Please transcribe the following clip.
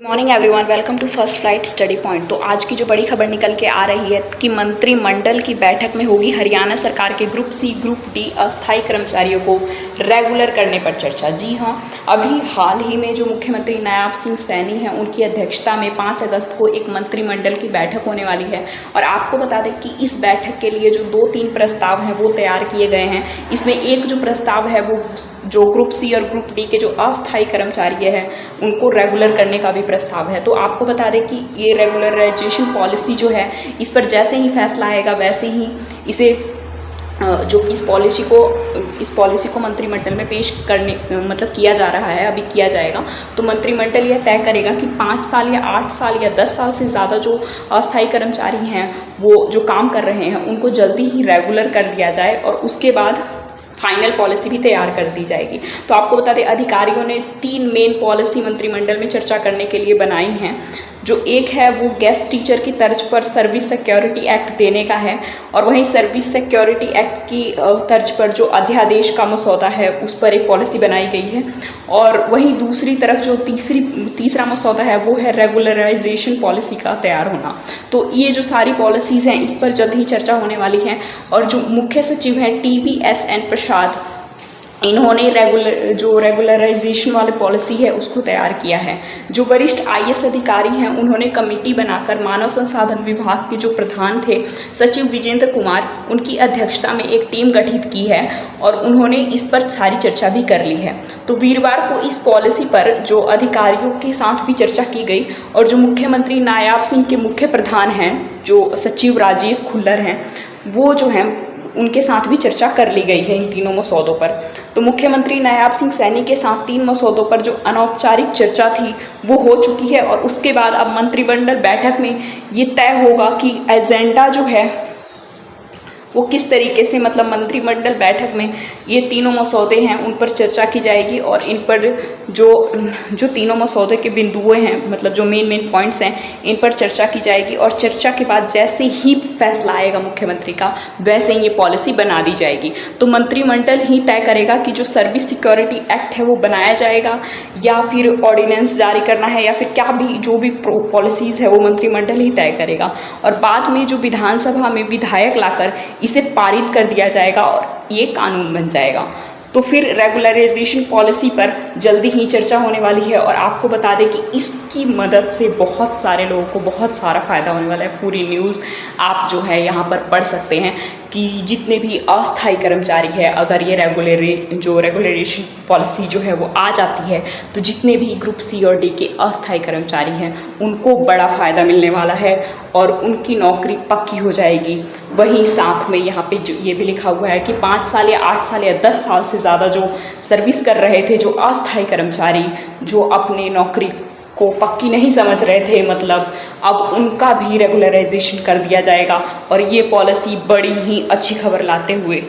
Morning everyone, welcome to first flight study point. तो आज की जो बड़ी खबर निकल के आ रही है कि मंत्रिमंडल की बैठक में होगी हरियाणा सरकार के ग्रुप सी ग्रुप डी अस्थायी कर्मचारियों को रेगुलर करने पर चर्चा। जी हाँ, अभी हाल ही में जो मुख्यमंत्री नायब सिंह सैनी हैं उनकी अध्यक्षता में 5 अगस्त को एक मंत्रिमंडल की बैठक होने वाली है। और आपको बता दें कि इस बैठक के लिए जो 2-3 प्रस्ताव हैं वो तैयार किए गए हैं। इसमें एक जो प्रस्ताव है वो जो ग्रुप सी और ग्रुप डी के जो अस्थायी कर्मचारी हैं उनको रेगुलर करने का भी प्रस्ताव है। तो आपको बता दें कि ये रेगुलराइजेशन पॉलिसी जो है इस पर जैसे ही फैसला आएगा वैसे ही इसे जो इस पॉलिसी को मंत्रिमंडल में पेश करने मतलब किया जा रहा है, अभी किया जाएगा। तो मंत्रिमंडल यह तय करेगा कि 5 साल या 8 साल या 10 साल से ज़्यादा जो अस्थायी कर्मचारी हैं वो जो काम कर रहे हैं उनको जल्दी ही रेगुलर कर दिया जाए और उसके बाद फाइनल पॉलिसी भी तैयार कर दी जाएगी। तो आपको बता दें अधिकारियों ने 3 मेन पॉलिसी मंत्रिमंडल में चर्चा करने के लिए बनाई हैं। जो एक है वो गेस्ट टीचर की तर्ज पर सर्विस सिक्योरिटी एक्ट देने का है और वहीं सर्विस सिक्योरिटी एक्ट की तर्ज पर जो अध्यादेश का मसौदा है उस पर एक पॉलिसी बनाई गई है। और वहीं दूसरी तरफ जो तीसरा मसौदा है वो है रेगुलराइजेशन पॉलिसी का तैयार होना। तो ये जो सारी पॉलिसीज़ हैं इस पर जल्द ही चर्चा होने वाली है। और जो मुख्य सचिव हैं TVSN प्रसाद, इन्होंने रेगुलराइजेशन वाली पॉलिसी है उसको तैयार किया है। जो वरिष्ठ IAS अधिकारी हैं उन्होंने कमेटी बनाकर मानव संसाधन विभाग के जो प्रधान थे सचिव विजेंद्र कुमार, उनकी अध्यक्षता में एक टीम गठित की है और उन्होंने इस पर सारी चर्चा भी कर ली है। तो वीरवार को इस पॉलिसी पर जो अधिकारियों के साथ भी चर्चा की गई और जो मुख्यमंत्री नायब सिंह के मुख्य प्रधान हैं जो सचिव राजेश खुल्लर हैं वो जो हैं उनके साथ भी चर्चा कर ली गई है इन तीनों मसौदों पर। तो मुख्यमंत्री नायब सिंह सैनी के साथ 3 मसौदों पर जो अनौपचारिक चर्चा थी वो हो चुकी है और उसके बाद अब मंत्रिमंडल बैठक में ये तय होगा कि एजेंडा जो है वो किस तरीके से मतलब मंत्रिमंडल बैठक में ये तीनों मसौदे हैं उन पर चर्चा की जाएगी और इन पर जो तीनों मसौदे के बिंदुएं हैं मतलब जो मेन पॉइंट्स हैं इन पर चर्चा की जाएगी। और चर्चा के बाद जैसे ही फैसला आएगा मुख्यमंत्री का वैसे ही ये पॉलिसी बना दी जाएगी। तो मंत्रिमंडल ही तय करेगा कि जो सर्विस सिक्योरिटी एक्ट है वो बनाया जाएगा या फिर ऑर्डिनेंस जारी करना है या फिर क्या भी जो भी पॉलिसीज़ है वो मंत्रिमंडल ही तय करेगा। और बाद में जो विधानसभा में विधायक लाकर इसे पारित कर दिया जाएगा और ये कानून बन जाएगा। तो फिर रेगुलराइजेशन पॉलिसी पर जल्दी ही चर्चा होने वाली है और आपको बता दें कि इसकी मदद से बहुत सारे लोगों को बहुत सारा फ़ायदा होने वाला है। पूरी न्यूज़ आप जो है यहाँ पर पढ़ सकते हैं कि जितने भी अस्थायी कर्मचारी है अगर ये रेगुलराइजेशन पॉलिसी जो है वो आ जाती है तो जितने भी ग्रुप सी और डी के अस्थायी कर्मचारी हैं उनको बड़ा फ़ायदा मिलने वाला है और उनकी नौकरी पक्की हो जाएगी। वहीं साथ में यहाँ पे जो ये भी लिखा हुआ है कि 5 साल या 8 साल या 10 साल से ज़्यादा जो सर्विस कर रहे थे जो अस्थायी कर्मचारी जो अपने नौकरी को पक्की नहीं समझ रहे थे मतलब अब उनका भी रेगुलराइजेशन कर दिया जाएगा। और ये पॉलिसी बड़ी ही अच्छी खबर लाते हुए